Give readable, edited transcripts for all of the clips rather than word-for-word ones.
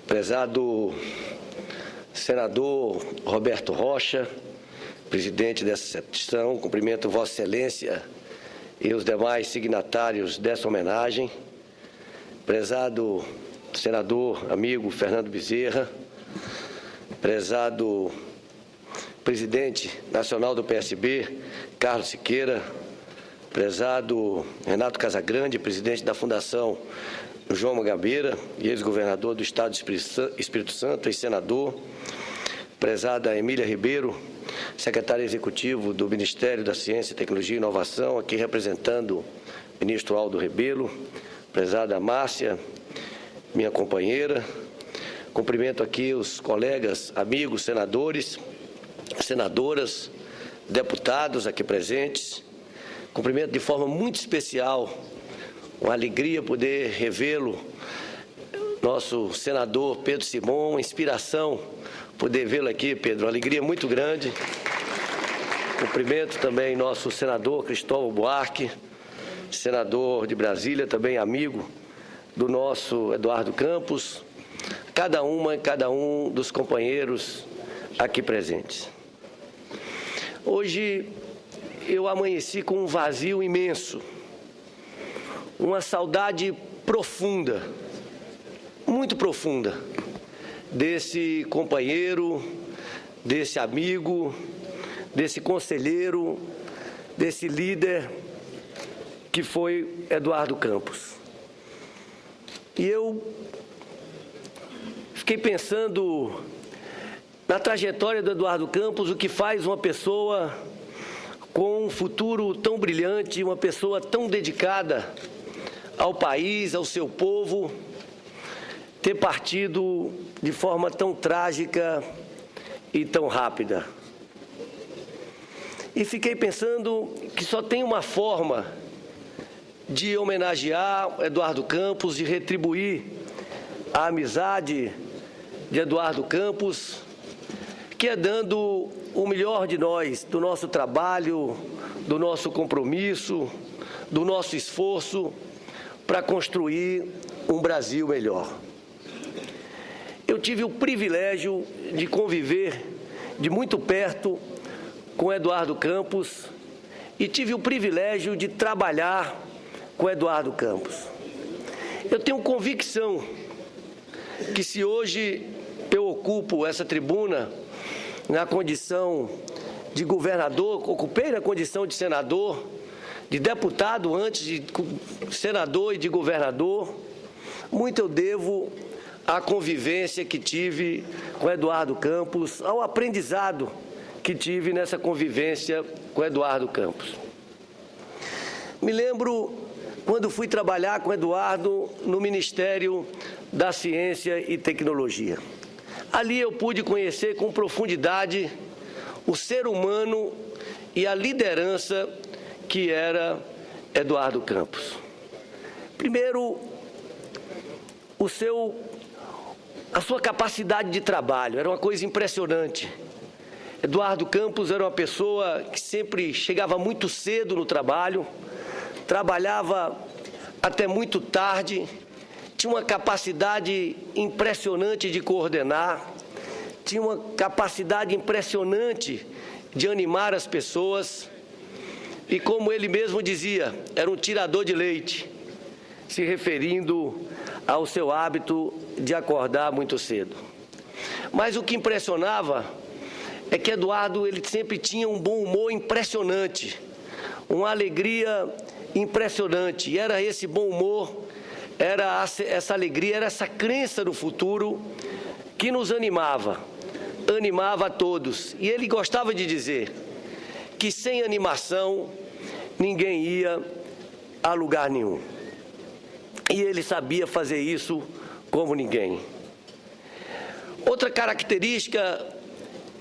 prezado senador Roberto Rocha, presidente dessa sessão, cumprimento Vossa Excelência e os demais signatários dessa homenagem, prezado senador amigo Fernando Bezerra, prezado presidente nacional do PSB, Carlos Siqueira, prezado Renato Casagrande, presidente da Fundação João Mangabeira e ex-governador do Estado de Espírito Santo e senador, prezada Emília Ribeiro, secretário executivo do Ministério da Ciência, Tecnologia e Inovação, aqui representando o ministro Aldo Rebelo, prezada Márcia, minha companheira, cumprimento aqui os colegas, amigos, senadores, senadoras, deputados aqui presentes, cumprimento de forma muito especial, uma alegria poder revê-lo, nosso senador Pedro Simon, uma inspiração poder vê-lo aqui, Pedro, uma alegria muito grande. Cumprimento também nosso senador Cristóvão Buarque, senador de Brasília, também amigo do nosso Eduardo Campos, cada um dos companheiros aqui presentes. Hoje eu amanheci com um vazio imenso, uma saudade profunda, muito profunda, desse companheiro, desse amigo, desse conselheiro, desse líder que foi Eduardo Campos. E eu fiquei pensando na trajetória do Eduardo Campos, o que faz uma pessoa com um futuro tão brilhante, uma pessoa tão dedicada ao país, ao seu povo, ter partido de forma tão trágica e tão rápida. E fiquei pensando que só tem uma forma de homenagear Eduardo Campos, de retribuir a amizade de Eduardo Campos, que é dando o melhor de nós, do nosso trabalho, do nosso compromisso, do nosso esforço para construir um Brasil melhor. Eu tive o privilégio de conviver de muito perto com Eduardo Campos e tive o privilégio de trabalhar com Eduardo Campos. Eu tenho convicção que se hoje eu ocupo essa tribuna na condição de governador, ocupei na condição de senador, de deputado antes de senador e de governador, muito eu devo à convivência que tive com Eduardo Campos, ao aprendizado que tive nessa convivência com Eduardo Campos. Me lembro quando fui trabalhar com Eduardo no Ministério da Ciência e Tecnologia. Ali eu pude conhecer com profundidade o ser humano e a liderança que era Eduardo Campos. Primeiro, a sua capacidade de trabalho, era uma coisa impressionante. Eduardo Campos era uma pessoa que sempre chegava muito cedo no trabalho, trabalhava até muito tarde, tinha uma capacidade impressionante de coordenar, tinha uma capacidade impressionante de animar as pessoas e, como ele mesmo dizia, era um tirador de leite, se referindo ao seu hábito de acordar muito cedo. Mas o que impressionava é que Eduardo ele sempre tinha um bom humor impressionante, uma alegria impressionante, e era esse bom humor, era essa alegria, era essa crença no futuro que nos animava a todos. E ele gostava de dizer que sem animação ninguém ia a lugar nenhum. E ele sabia fazer isso como ninguém. Outra característica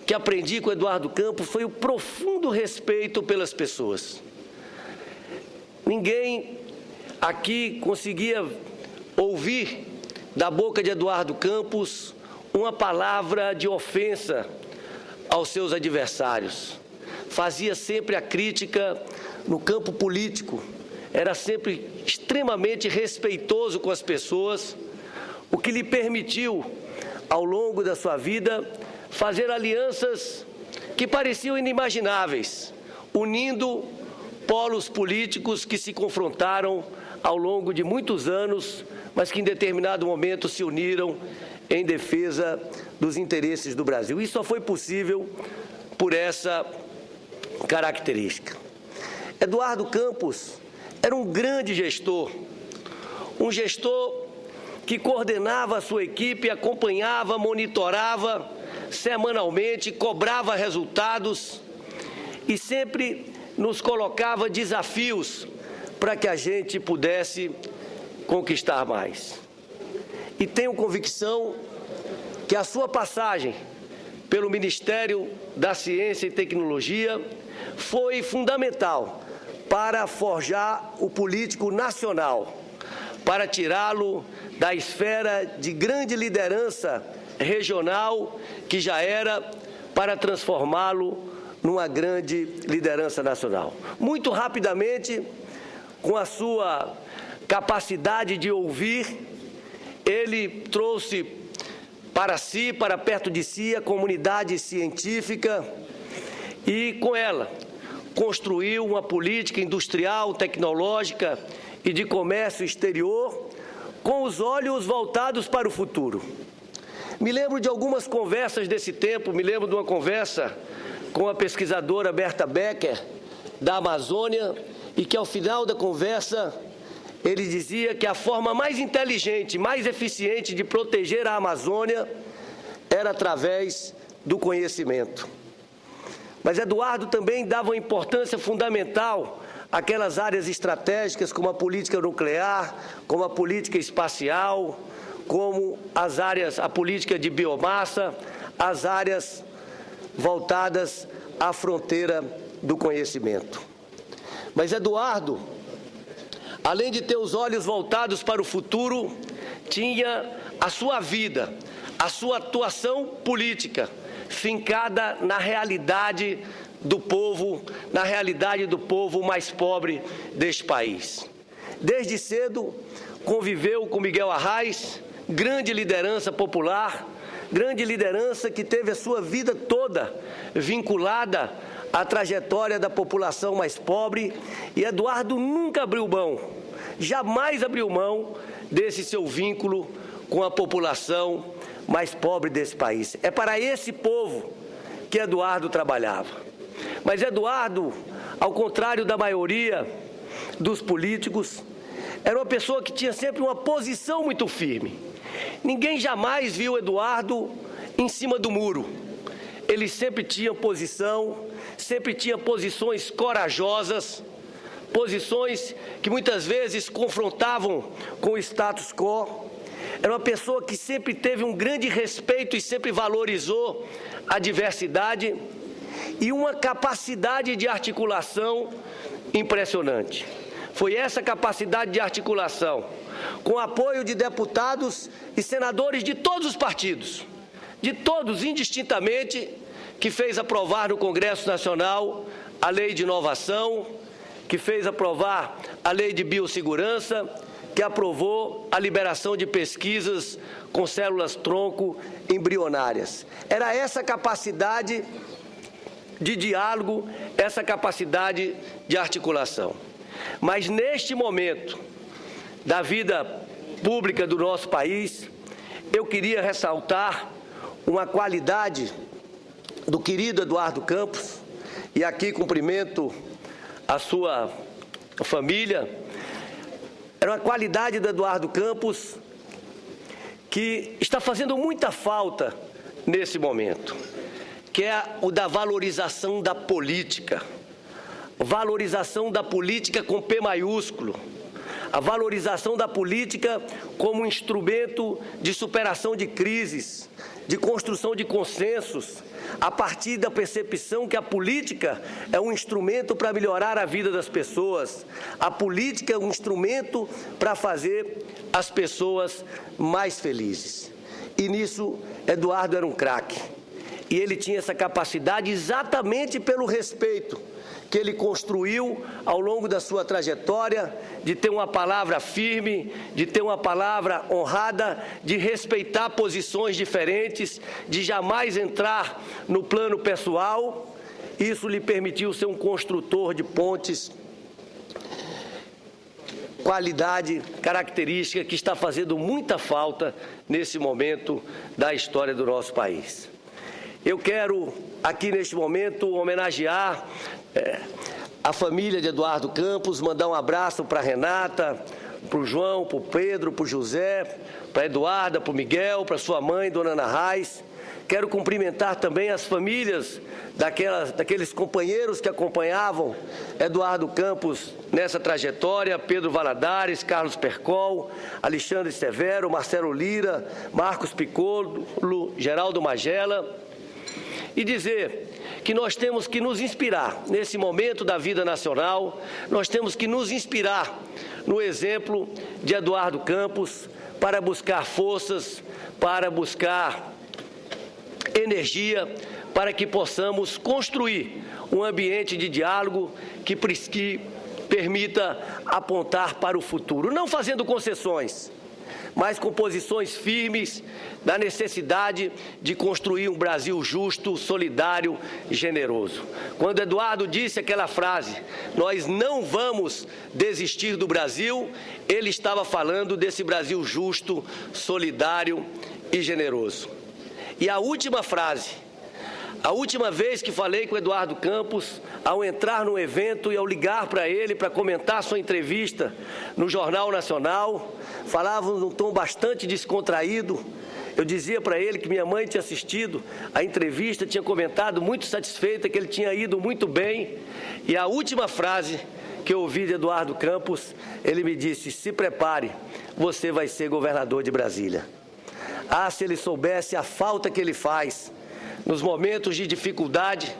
que aprendi com Eduardo Campos foi o profundo respeito pelas pessoas. Ninguém aqui conseguia ouvir da boca de Eduardo Campos uma palavra de ofensa aos seus adversários. Fazia sempre a crítica no campo político, era sempre extremamente respeitoso com as pessoas, o que lhe permitiu, ao longo da sua vida, fazer alianças que pareciam inimagináveis, unindo polos políticos que se confrontaram ao longo de muitos anos, mas que em determinado momento se uniram em defesa dos interesses do Brasil. Isso só foi possível por essa característica. Eduardo Campos era um grande gestor, um gestor que coordenava a sua equipe, acompanhava, monitorava semanalmente, cobrava resultados e sempre nos colocava desafios para que a gente pudesse conquistar mais. E tenho convicção que a sua passagem pelo Ministério da Ciência e Tecnologia foi fundamental para forjar o político nacional, para tirá-lo da esfera de grande liderança regional que já era, para transformá-lo numa grande liderança nacional. Muito rapidamente, com a sua capacidade de ouvir, ele trouxe para si, para perto de si, a comunidade científica e, com ela, construiu uma política industrial, tecnológica e de comércio exterior com os olhos voltados para o futuro. Me lembro de algumas conversas desse tempo, me lembro de uma conversa com a pesquisadora Berta Becker, da Amazônia, e que ao final da conversa ele dizia que a forma mais inteligente, mais eficiente de proteger a Amazônia era através do conhecimento. Mas Eduardo também dava uma importância fundamental àquelas áreas estratégicas como a política nuclear, como a política espacial, como as áreas, a política de biomassa, as áreas voltadas à fronteira do conhecimento. Mas Eduardo, além de ter os olhos voltados para o futuro, tinha a sua vida, a sua atuação política fincada na realidade do povo mais pobre deste país. Desde cedo conviveu com Miguel Arraes, grande liderança popular, grande liderança que teve a sua vida toda vinculada à trajetória da população mais pobre, e Eduardo nunca abriu mão, jamais abriu mão desse seu vínculo com a população mais pobre desse país. É para esse povo que Eduardo trabalhava. Mas Eduardo, ao contrário da maioria dos políticos, era uma pessoa que tinha sempre uma posição muito firme. Ninguém jamais viu Eduardo em cima do muro. Ele sempre tinha posição, sempre tinha posições corajosas, posições que muitas vezes confrontavam com o status quo. Era uma pessoa que sempre teve um grande respeito e sempre valorizou a diversidade e uma capacidade de articulação impressionante. Foi essa capacidade de articulação, com o apoio de deputados e senadores de todos os partidos, de todos indistintamente, que fez aprovar no Congresso Nacional a Lei de Inovação, que fez aprovar a Lei de Biossegurança, que aprovou a liberação de pesquisas com células-tronco embrionárias. Era essa capacidade de diálogo, essa capacidade de articulação. Mas neste momento da vida pública do nosso país, eu queria ressaltar uma qualidade do querido Eduardo Campos, e aqui cumprimento a sua família. Era uma qualidade do Eduardo Campos que está fazendo muita falta nesse momento, que é o da valorização da política. Valorização da política com P maiúsculo. A valorização da política como instrumento de superação de crises, de construção de consensos, a partir da percepção que a política é um instrumento para melhorar a vida das pessoas. A política é um instrumento para fazer as pessoas mais felizes. E nisso, Eduardo era um craque. E ele tinha essa capacidade exatamente pelo respeito que ele construiu ao longo da sua trajetória, de ter uma palavra firme, de ter uma palavra honrada, de respeitar posições diferentes, de jamais entrar no plano pessoal. Isso lhe permitiu ser um construtor de pontes, qualidade, característica que está fazendo muita falta nesse momento da história do nosso país. Eu quero, aqui neste momento, homenagear a família de Eduardo Campos, mandar um abraço para a Renata, para o João, para o Pedro, para o José, para a Eduarda, para o Miguel, para sua mãe, Dona Ana Raiz. Quero cumprimentar também as famílias daqueles companheiros que acompanhavam Eduardo Campos nessa trajetória, Pedro Valadares, Carlos Percol, Alexandre Severo, Marcelo Lira, Marcos Piccolo, Geraldo Magela, e dizer que nós temos que nos inspirar nesse momento da vida nacional, nós temos que nos inspirar no exemplo de Eduardo Campos para buscar forças, para buscar energia, para que possamos construir um ambiente de diálogo que permita apontar para o futuro, não fazendo concessões, mas com posições firmes da necessidade de construir um Brasil justo, solidário e generoso. Quando Eduardo disse aquela frase, nós não vamos desistir do Brasil, ele estava falando desse Brasil justo, solidário e generoso. E a última frase, a última vez que falei com Eduardo Campos, ao entrar no evento e ao ligar para ele para comentar sua entrevista no Jornal Nacional, falávamos num tom bastante descontraído. Eu dizia para ele que minha mãe tinha assistido a entrevista, tinha comentado muito satisfeita, que ele tinha ido muito bem. E a última frase que eu ouvi de Eduardo Campos, ele me disse: se prepare, você vai ser governador de Brasília. Ah, se ele soubesse a falta que ele faz nos momentos de dificuldade,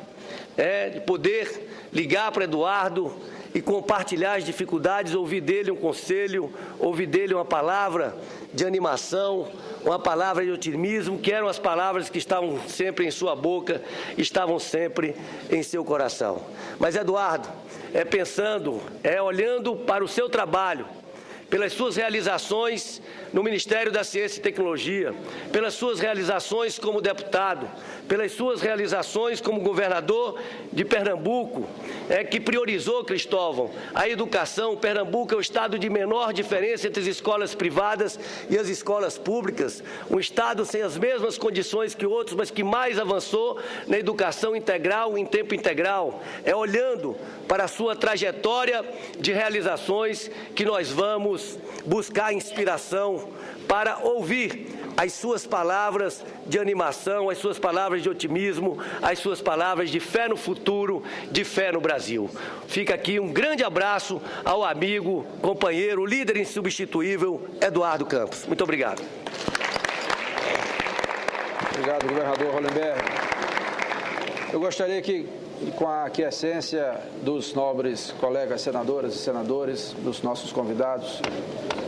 de poder ligar para Eduardo e compartilhar as dificuldades, ouvir dele um conselho, ouvir dele uma palavra de animação, uma palavra de otimismo, que eram as palavras que estavam sempre em sua boca, estavam sempre em seu coração. Mas, Eduardo, olhando para o seu trabalho, pelas suas realizações no Ministério da Ciência e Tecnologia, pelas suas realizações como deputado, pelas suas realizações como governador de Pernambuco, que priorizou, Cristóvão, a educação. Pernambuco é o estado de menor diferença entre as escolas privadas e as escolas públicas, um estado sem as mesmas condições que outros, mas que mais avançou na educação integral em tempo integral. É olhando para a sua trajetória de realizações que nós vamos buscar inspiração para ouvir as suas palavras de animação, as suas palavras de otimismo, as suas palavras de fé no futuro, de fé no Brasil. Fica aqui um grande abraço ao amigo, companheiro, líder insubstituível, Eduardo Campos. Muito obrigado. Obrigado, governador Hollenberg. Eu gostaria que, com a aquiescência dos nobres colegas senadoras e senadores, dos nossos convidados,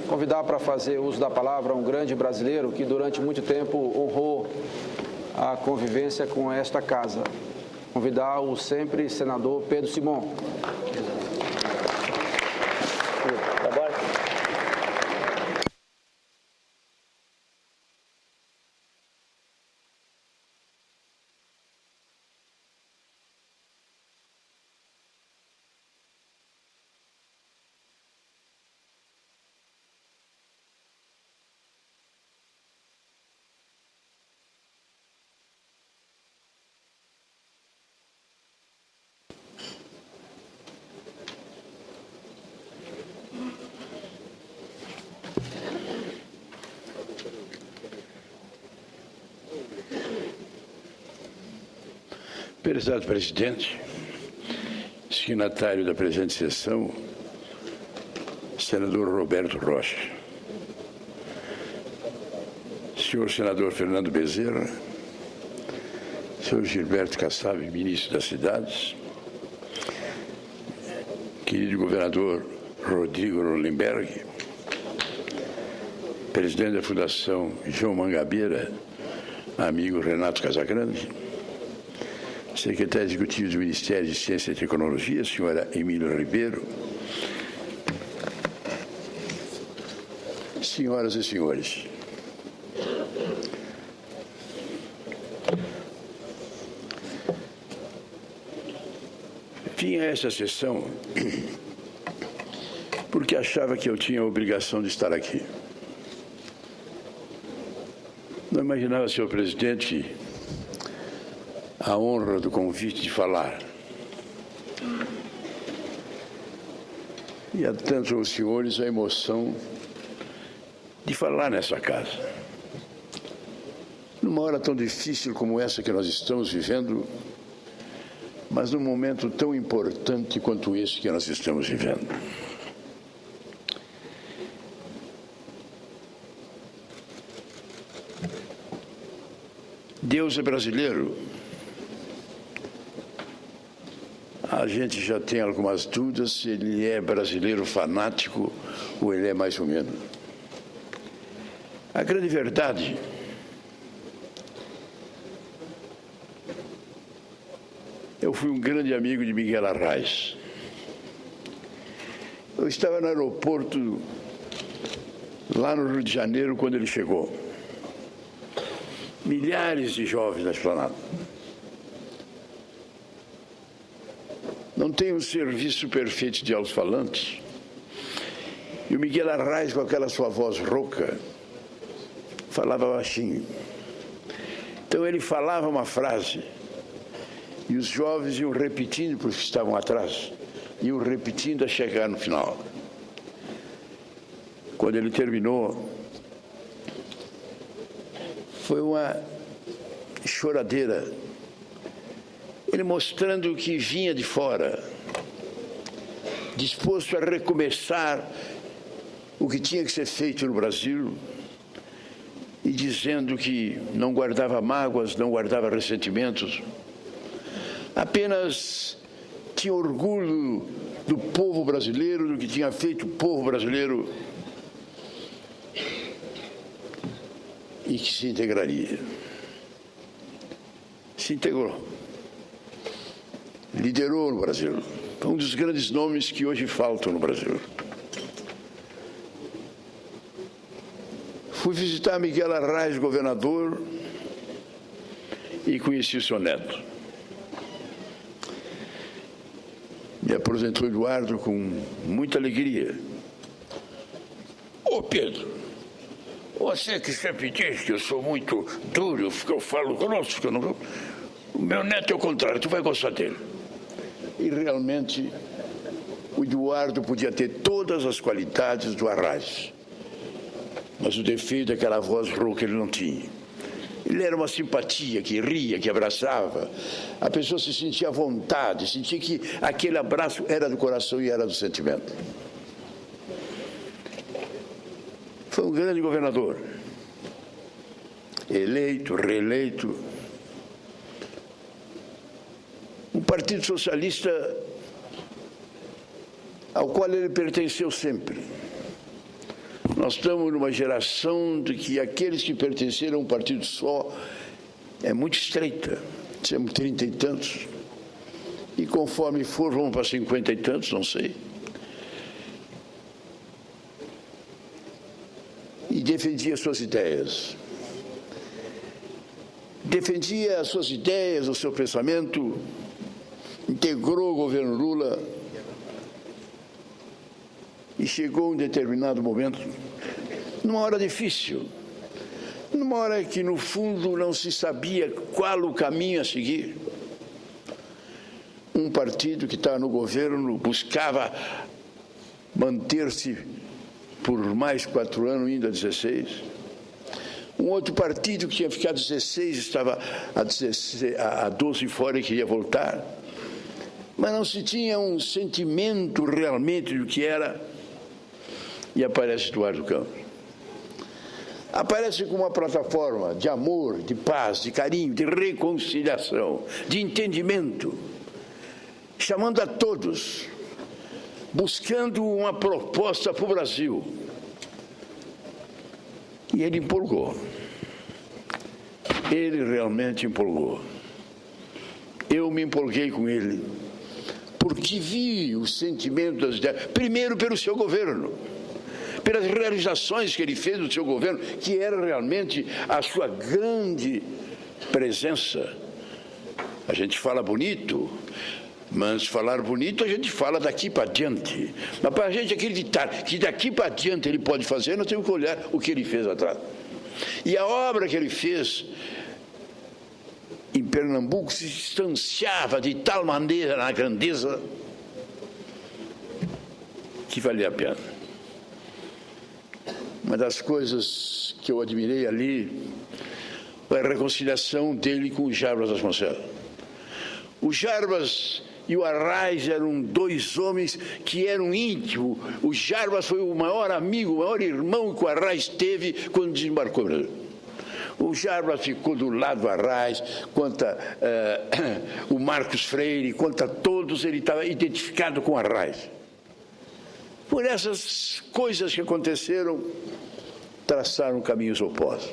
convidar para fazer uso da palavra um grande brasileiro que durante muito tempo honrou a convivência com esta casa. Convidar o sempre senador Pedro Simon. Prezado presidente, signatário da presente sessão, senador Roberto Rocha, senhor senador Fernando Bezerra, senhor Gilberto Kassab, ministro das Cidades, querido governador Rodrigo Hollenberg, presidente da Fundação João Mangabeira, amigo Renato Casagrande, secretário executivo do Ministério de Ciência e Tecnologia, senhora Emília Ribeiro, senhoras e senhores, vim a essa sessão porque achava que eu tinha a obrigação de estar aqui. Não imaginava, senhor presidente, a honra do convite de falar. E a tanto aos senhores a emoção de falar nessa casa. Numa hora tão difícil como essa que nós estamos vivendo, mas num momento tão importante quanto esse que nós estamos vivendo. Deus é brasileiro. A gente já tem algumas dúvidas se ele é brasileiro fanático ou ele é mais ou menos. A grande verdade eu fui um grande amigo de Miguel Arraes. Eu estava no aeroporto lá no Rio de Janeiro quando ele chegou. Milhares de jovens na esplanada. Não tem um serviço perfeito de alto-falantes. E o Miguel Arraes, com aquela sua voz rouca, falava baixinho. Então ele falava uma frase e os jovens iam repetindo, porque estavam atrás, iam repetindo a chegar no final. Quando ele terminou, foi uma choradeira. Ele mostrando que vinha de fora, disposto a recomeçar o que tinha que ser feito no Brasil, e dizendo que não guardava mágoas, não guardava ressentimentos, apenas tinha orgulho do povo brasileiro, do que tinha feito o povo brasileiro, e que se integraria. Se integrou. Liderou no Brasil. Foi um dos grandes nomes que hoje faltam no Brasil. Fui visitar Miguel Arraes, governador, e conheci o seu neto. Me apresentou Eduardo com muita alegria. Ô Pedro, você que sempre diz que eu sou muito duro, que eu falo grosso, que eu não... O meu neto é o contrário, tu vai gostar dele. E realmente o Eduardo podia ter todas as qualidades do Arraes, mas o defeito é aquela voz rouca ele não tinha. Ele era uma simpatia, que ria, que abraçava. A pessoa se sentia à vontade, sentia que aquele abraço era do coração e era do sentimento. Foi um grande governador, eleito, reeleito. Um Partido Socialista ao qual ele pertenceu sempre. Nós estamos numa geração de que aqueles que pertenceram a um partido só é muito estreita. Temos 30 e tantos. E conforme for, vamos para 50 e tantos, não sei. E defendia suas ideias. Defendia as suas ideias, o seu pensamento, integrou o governo Lula e chegou um determinado momento, numa hora difícil, numa hora que no fundo não se sabia qual o caminho a seguir. Um partido que estava no governo buscava manter-se por mais 4 anos, indo a 16. Um outro partido que tinha ficado 16, estava a 12 fora e queria voltar. Mas não se tinha um sentimento realmente do que era. E aparece Eduardo Campos. Aparece com uma plataforma de amor, de paz, de carinho, de reconciliação, de entendimento, chamando a todos, buscando uma proposta para o Brasil. E ele empolgou. Ele realmente empolgou. eu me empolguei com ele, porque vi os sentimentos, primeiro pelo seu governo, pelas realizações que ele fez no seu governo, que era realmente a sua grande presença. A gente fala bonito, mas falar bonito a gente fala daqui para adiante. Mas para a gente acreditar que daqui para adiante ele pode fazer, nós temos que olhar o que ele fez atrás. E a obra que ele fez em Pernambuco se distanciava de tal maneira na grandeza que valia a pena. Uma das coisas que eu admirei ali foi a reconciliação dele com o Jarbas Vasconcelos. O Jarbas e o Arraes eram dois homens que eram íntimos. O Jarbas foi o maior amigo, o maior irmão que o Arraes teve quando desembarcou no Brasil. O Jarbas ficou do lado do Arraes, quanto o Marcos Freire, quanto a todos, ele estava identificado com o Arraes. Por essas coisas que aconteceram, traçaram caminhos opostos.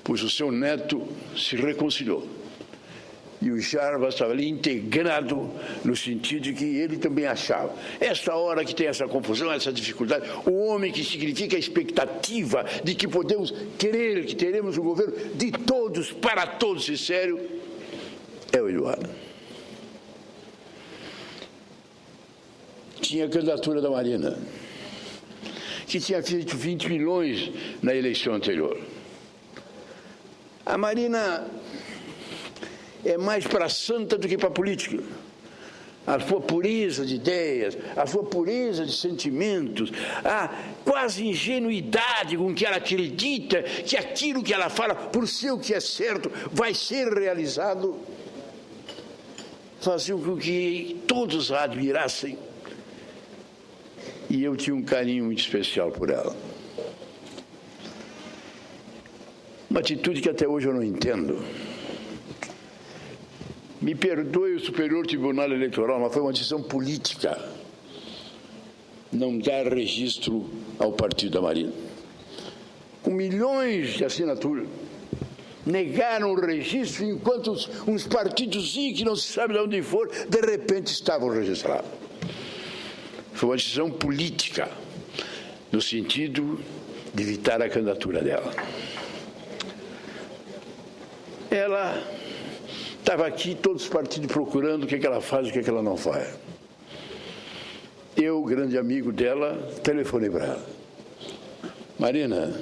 Pois o seu neto se reconciliou. E o Jarbas estava ali integrado no sentido de que ele também achava. Esta hora que tem essa confusão, essa dificuldade, o homem que significa a expectativa de que podemos querer, que teremos um governo de todos, para todos e sério, é o Eduardo. Tinha a candidatura da Marina, que tinha feito 20 milhões na eleição anterior. A Marina é mais para a santa do que para a política. A sua pureza de ideias, a sua pureza de sentimentos, a quase ingenuidade com que ela acredita que aquilo que ela fala, por ser o que é certo, vai ser realizado, faziam com que todos a admirassem. E eu tinha um carinho muito especial por ela. Uma atitude que até hoje eu não entendo. Me perdoe o Superior Tribunal Eleitoral, mas foi uma decisão política não dar registro ao Partido da Marina. Com milhões de assinaturas, negaram o registro, enquanto uns partidozinhos que não se sabe de onde for, de repente estavam registrados. Foi uma decisão política, no sentido de evitar a candidatura dela. Ela estava aqui, todos os partidos procurando o que ela faz e o que ela não faz. Eu, grande amigo dela, telefonei para ela. Marina,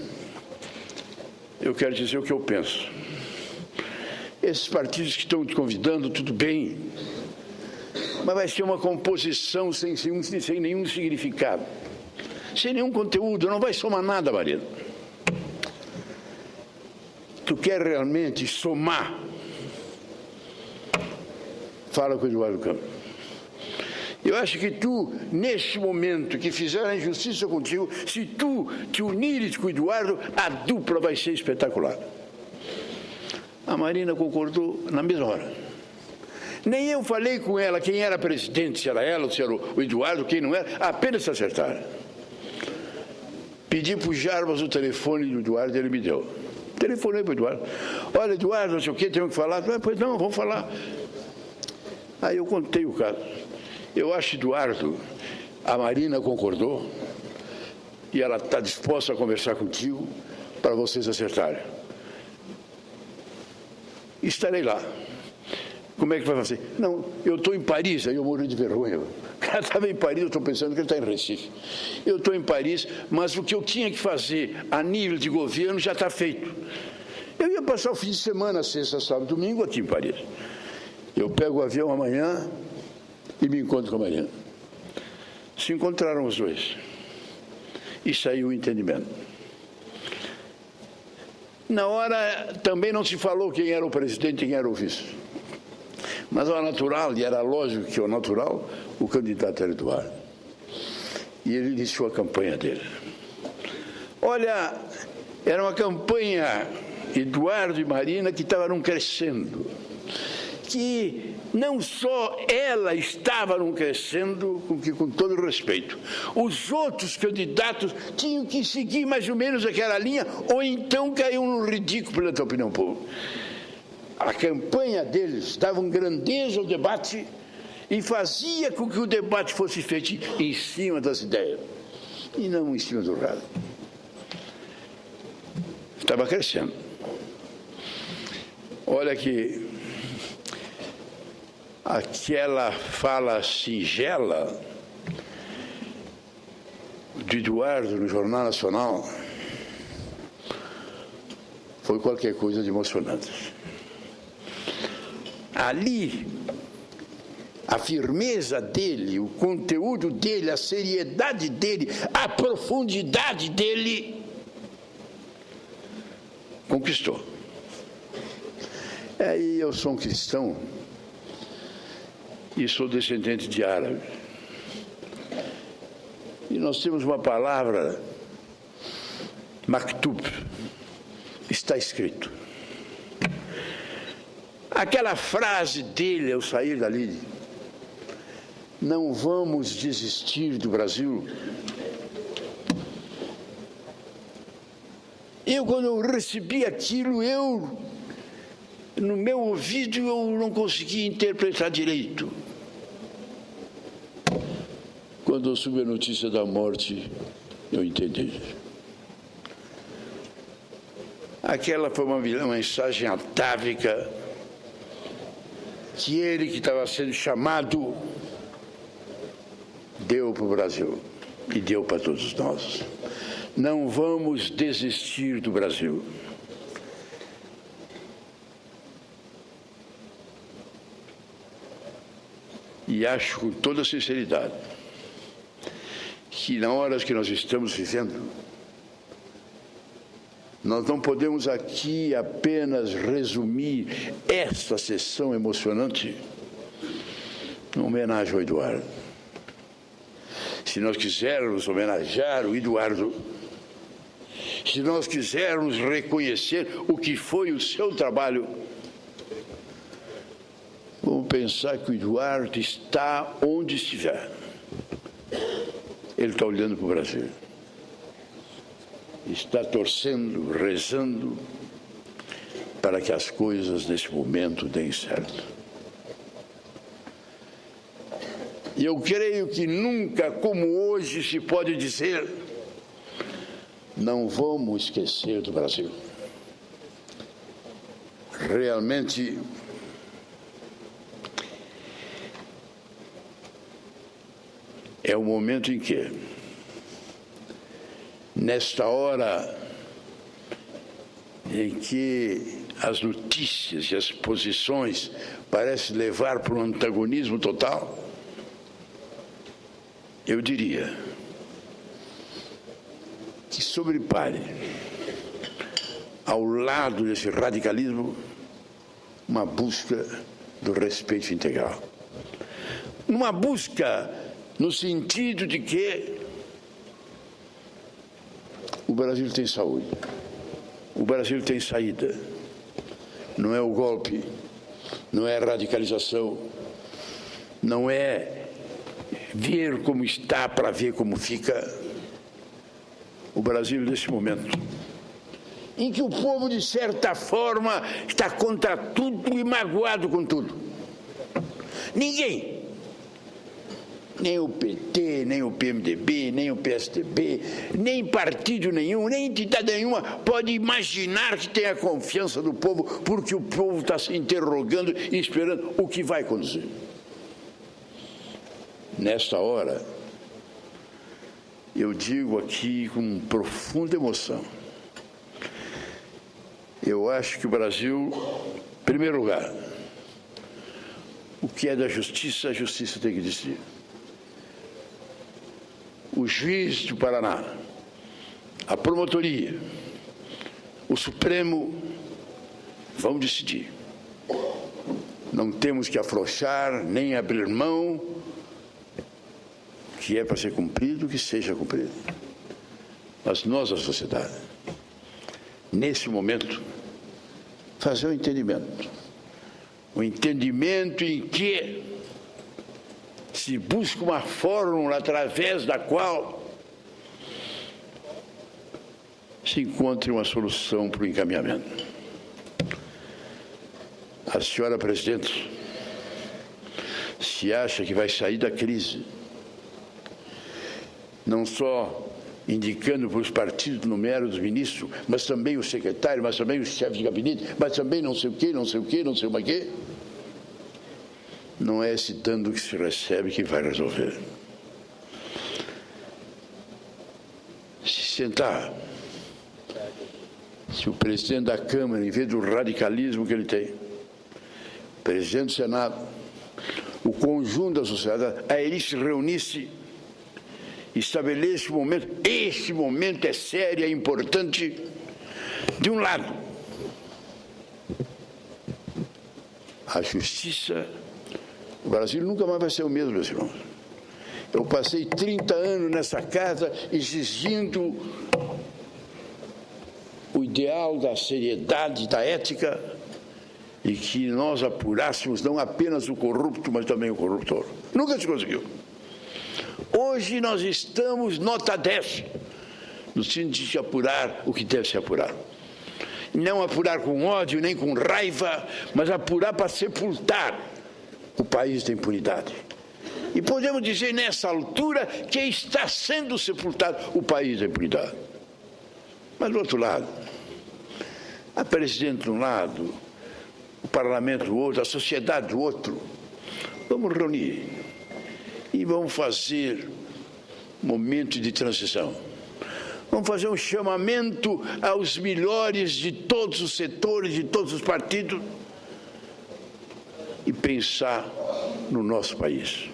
eu quero dizer o que eu penso. Esses partidos que estão te convidando, tudo bem, mas vai ser uma composição sem nenhum significado, sem nenhum conteúdo, não vai somar nada, Marina. Tu quer realmente somar? Fala com o Eduardo Campos. Eu acho que tu, neste momento que fizeram a injustiça contigo, se tu te unires com o Eduardo, a dupla vai ser espetacular. A Marina concordou na mesma hora. Nem eu falei com ela quem era presidente, se era ela ou se era o Eduardo, quem não era, apenas se acertaram. Pedi para o Jarbas o telefone do Eduardo e ele me deu. Telefonei para o Eduardo. Olha, Eduardo, não sei o que, tenho que falar. Pois não, vamos falar. Aí eu contei o caso. Eu acho, Eduardo, a Marina concordou e ela está disposta a conversar contigo para vocês acertarem. Estarei lá. Como é que vai fazer? Não, eu estou em Paris, aí eu morri de vergonha. O cara estava em Paris, eu estou pensando que ele está em Recife. Eu estou em Paris, mas o que eu tinha que fazer a nível de governo já está feito. Eu ia passar o fim de semana, sexta, sábado, domingo, aqui em Paris. Eu pego o avião amanhã e me encontro com a Marina. Se encontraram os dois. E saiu o entendimento. Na hora também não se falou quem era o presidente e quem era o vice. Mas ao natural, e era lógico que ao natural, o candidato era Eduardo. E ele iniciou a campanha dele. Olha, era uma campanha Eduardo e Marina que estava num crescendo. Que não só ela estava num crescendo, com todo respeito, os outros candidatos tinham que seguir mais ou menos aquela linha, ou então caíam no ridículo perante a opinião pública. a campanha deles dava grandeza ao debate e fazia com que o debate fosse feito em cima das ideias e não em cima do rádio. Estava crescendo. Olha que aquela fala singela de Eduardo no Jornal Nacional foi qualquer coisa de emocionante. Ali, a firmeza dele, o conteúdo dele, a seriedade dele, a profundidade dele conquistou. Aí eu sou um cristão e sou descendente de árabe. E nós temos uma palavra, maktub, está escrito. Aquela frase dele ao sair dali, não vamos desistir do Brasil. Quando eu recebi aquilo, no meu ouvido, eu não conseguia interpretar direito. Quando eu soube a notícia da morte, eu entendi. Aquela foi uma mensagem atávica que ele, que estava sendo chamado, deu para o Brasil e deu para todos nós. Não vamos desistir do Brasil. E acho com toda sinceridade que na hora que nós estamos vivendo, nós não podemos aqui apenas resumir esta sessão emocionante em homenagem ao Eduardo. Se nós quisermos homenagear o Eduardo, se nós quisermos reconhecer o que foi o seu trabalho, vamos pensar que o Eduardo está onde estiver. Ele está olhando para o Brasil. Está torcendo, rezando para que as coisas nesse momento deem certo. E eu creio que nunca como hoje se pode dizer: não vamos esquecer do Brasil. Realmente, é o momento em que, nesta hora em que as notícias e as posições parecem levar para um antagonismo total, eu diria que sobrepare, ao lado desse radicalismo, uma busca do respeito integral. Uma busca no sentido de que o Brasil tem saúde, o Brasil tem saída. Não é o golpe, não é a radicalização, não é ver como está para ver como fica. O Brasil, nesse momento, em que o povo, de certa forma, está contra tudo e magoado com tudo. Ninguém, nem o PT, nem o PMDB, nem o PSDB, nem partido nenhum, nem entidade nenhuma pode imaginar que tenha confiança do povo, porque o povo está se interrogando e esperando o que vai acontecer. Nesta hora, eu digo aqui com profunda emoção, eu acho que o Brasil, em primeiro lugar, o que é da justiça, a justiça tem que decidir. O juiz do Paraná, a promotoria, o Supremo vão decidir. Não temos que afrouxar nem abrir mão. Que é para ser cumprido, que seja cumprido. Mas nós, a sociedade, nesse momento, fazer um entendimento em que se busca uma fórmula através da qual se encontre uma solução para o encaminhamento. A senhora presidente se acha que vai sair da crise, não só indicando para os partidos no mero dos ministros, mas também o secretário, mas também o chefe de gabinete, mas também não sei o quê, não sei o quê, não sei o quê. Não é esse dano que se recebe que vai resolver. Se sentar, se o presidente da Câmara, em vez do radicalismo que ele tem, o presidente do Senado, o conjunto da sociedade, a ele se reunisse, estabelece o momento, esse momento é sério, é importante, de um lado, a justiça, o Brasil nunca mais vai ser o mesmo, meus irmãos. Eu passei 30 anos nessa casa exigindo o ideal da seriedade, da ética, e que nós apurássemos não apenas o corrupto, mas também o corruptor. Nunca se conseguiu. Hoje nós estamos nota 10, no sentido de apurar o que deve ser apurado. Não apurar com ódio, nem com raiva, mas apurar para sepultar o país da impunidade. E podemos dizer nessa altura que está sendo sepultado o país da impunidade. Mas do outro lado, a presidente de um lado, o parlamento do outro, a sociedade do outro, vamos reunir e vamos fazer momento de transição. Vamos fazer um chamamento aos melhores de todos os setores, de todos os partidos e pensar no nosso país.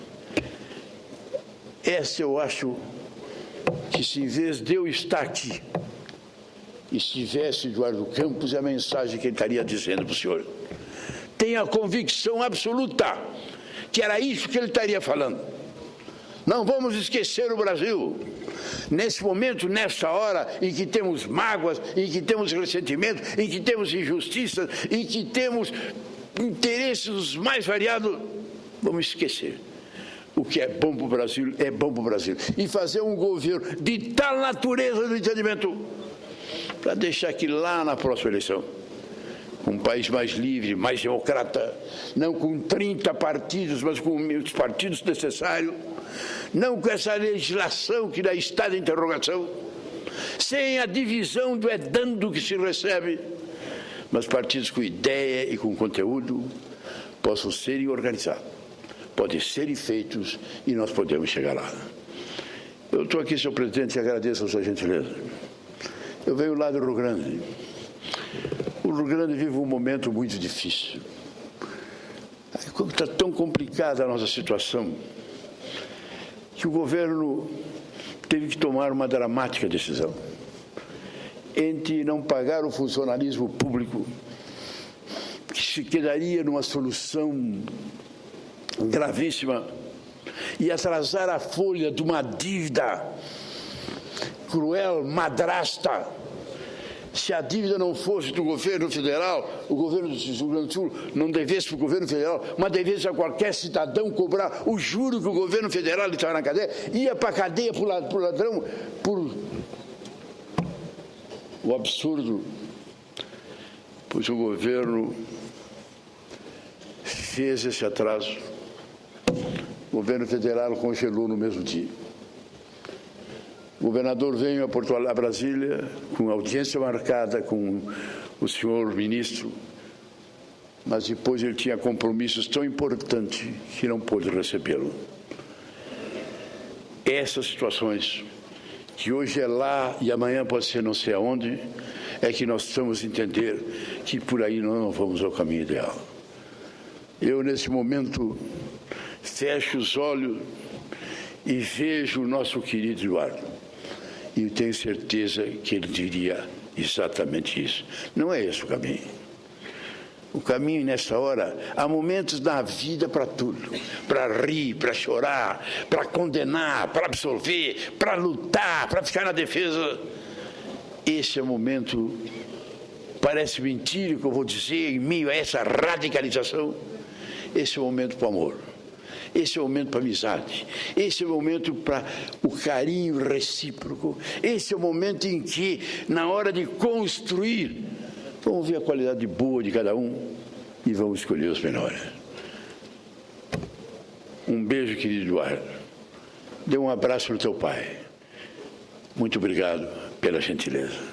Essa eu acho que, se em vez de eu estar aqui, estivesse Eduardo Campos, é a mensagem que ele estaria dizendo para o senhor. Tenha a convicção absoluta que era isso que ele estaria falando. Não vamos esquecer o Brasil. Nesse momento, nessa hora em que temos mágoas, em que temos ressentimento, em que temos injustiças, em que temos interesses os mais variados, vamos esquecer. O que é bom para o Brasil é bom para o Brasil. E fazer um governo de tal natureza do entendimento para deixar que lá na próxima eleição, um país mais livre, mais democrata, não com 30 partidos, mas com os partidos necessários, não com essa legislação que dá estado de interrogação, sem a divisão do dando que se recebe, mas partidos com ideia e com conteúdo possam serem organizados, podem serem feitos e nós podemos chegar lá. Eu estou aqui, senhor presidente, e agradeço a sua gentileza. Eu venho lá do Rio Grande. O Rio Grande vive um momento muito difícil. Está tão complicada a nossa situação que o governo teve que tomar uma dramática decisão entre não pagar o funcionalismo público, que se quedaria numa solução gravíssima, e atrasar a folha de uma dívida cruel, madrasta. Se a dívida não fosse do governo federal, o governo do Rio Grande do Sul não devesse para o governo federal, mas devesse a qualquer cidadão cobrar o juro que o governo federal estava na cadeia, ia para a cadeia por ladrão, por o absurdo, pois o governo fez esse atraso. O governo federal congelou no mesmo dia. O governador veio a Brasília com audiência marcada com o senhor ministro, mas depois ele tinha compromissos tão importantes que não pôde recebê-lo. Essas situações, que hoje é lá e amanhã pode ser não sei aonde, é que nós precisamos entender que por aí nós não vamos ao caminho ideal. Eu, nesse momento, fecho os olhos e vejo o nosso querido Eduardo. E eu tenho certeza que ele diria exatamente isso. Não é esse o caminho. O caminho, nessa hora, há momentos na vida para tudo. Para rir, para chorar, para condenar, para absolver, para lutar, para ficar na defesa. Esse é o momento, parece mentira que eu vou dizer, em meio a essa radicalização. Esse é o momento para o amor. Esse é o momento para a amizade, esse é o momento para o carinho recíproco, esse é o momento em que, na hora de construir, vamos ver a qualidade boa de cada um, e vamos escolher os melhores. Um beijo, querido Eduardo. Dê um abraço no teu pai. Muito obrigado pela gentileza.